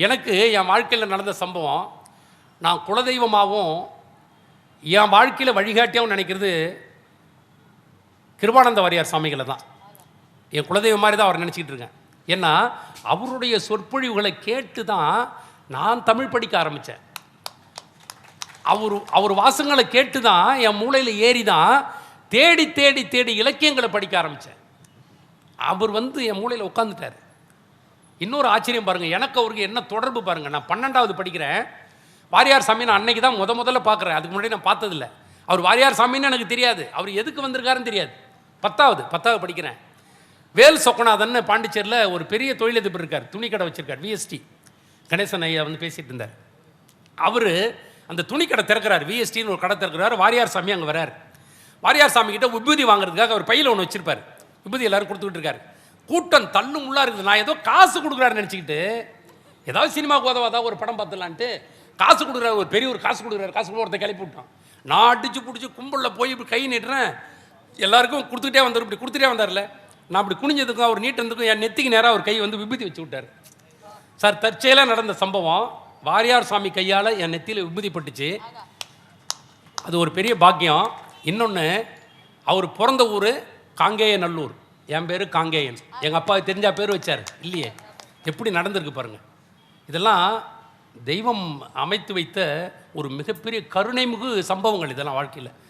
எனக்கு என் வாழ்க்கையில் நடந்த சம்பவம், நான் குலதெய்வமாகவும் என் வாழ்க்கையில் வழிகாட்டியாகவும் நினைக்கிறது கிருபானந்த வாரியார் சாமிகளை தான். என் குலதெய்வம் மாதிரி தான் அவர் நினச்சிக்கிட்டு இருக்கேன். ஏன்னா அவருடைய சொற்பொழிவுகளை கேட்டு தான் நான் தமிழ் படிக்க ஆரம்பித்தேன். அவர் வாசங்களை கேட்டு தான் என் மூளையில் ஏறி தான் தேடி தேடி தேடி இலக்கியங்களை படிக்க ஆரம்பித்தேன். அவர் என் மூளையில் உட்காந்துட்டார். இன்னொரு ஆச்சரியம் பாருங்கள், எனக்கு அவருக்கு என்ன தொடர்பு பாருங்கள். நான் 12வது படிக்கிறேன். வாரியார் சாமி நான் அன்னைக்கு தான் முதல்ல பார்க்குறேன். அதுக்கு முன்னாடி நான் பார்த்ததில்லை. அவர் வாரியார் சாமின்னு எனக்கு தெரியாது, அவர் எதுக்கு வந்திருக்காருன்னு தெரியாது. 10வது படிக்கிறேன். வேல் சொக்கநாதன் பாண்டிச்சேரியில் ஒரு பெரிய தொழிலதிபர் இருக்கார், துணி கடை வச்சிருக்கார். விஎஸ்டி கணேசன் ஐயா பேசிகிட்டு இருந்தார். அவர் அந்த துணி கடை திறக்கிறார், விஎஸ்டின்னு ஒரு கடை திறக்கிறார். வாரியார் சாமி அங்கே வரார். வாரியார் சாமி கிட்ட விபூதி வாங்குறதுக்காக அவர் பையில் ஒன்று வச்சிருப்பார். விபூதி எல்லாரும் கொடுத்துக்கிட்டு இருக்காரு. கூட்டம் தள்ளும் உள்ளா இருக்குது. நான் ஏதோ காசு கொடுக்குறாருன்னு நினச்சிக்கிட்டு, ஏதாவது சினிமாவுக்கு உதவாதா ஒரு படம் பார்த்துலான்ட்டு காசு கொடுக்குறாரு. ஒரு பெரிய ஒரு காசு கொடுக்குறாரு. காசு கொடுக்க ஒருத்தர் கிளப்பி விட்டான். நான் அடிச்சு பிடிச்சி கும்பலில் போய் இப்படி கை நீட்டுறேன். எல்லாருக்கும் கொடுத்துக்கிட்டே வந்தார். இப்படி கொடுத்துட்டே வந்தார்ல, நான் இப்படி குனிஞ்சதுக்கும் அவர் நீட்டதுக்கும் என் நெத்திக்கு நேராக அவர் கை விபூதி வச்சு விட்டார். சார், தற்செயலாக நடந்த சம்பவம். வாரியார் சாமி கையால் என் நெத்தியில் விபூதி பட்டுச்சு. அது ஒரு பெரிய பாக்கியம். இன்னொன்று, அவர் பிறந்த ஊர் காங்கேயநல்லூர். என் பேர் காங்கேயன். எங்கள் அப்பாவுக்கு தெரிஞ்சா பேர் வச்சார் இல்லையே. எப்படி நடந்திருக்கு பாருங்கள். இதெல்லாம் தெய்வம் அமைத்து வைத்த ஒரு மிகப்பெரிய கருணைமிகு சம்பவங்கள் இதெல்லாம் வாழ்க்கையில்.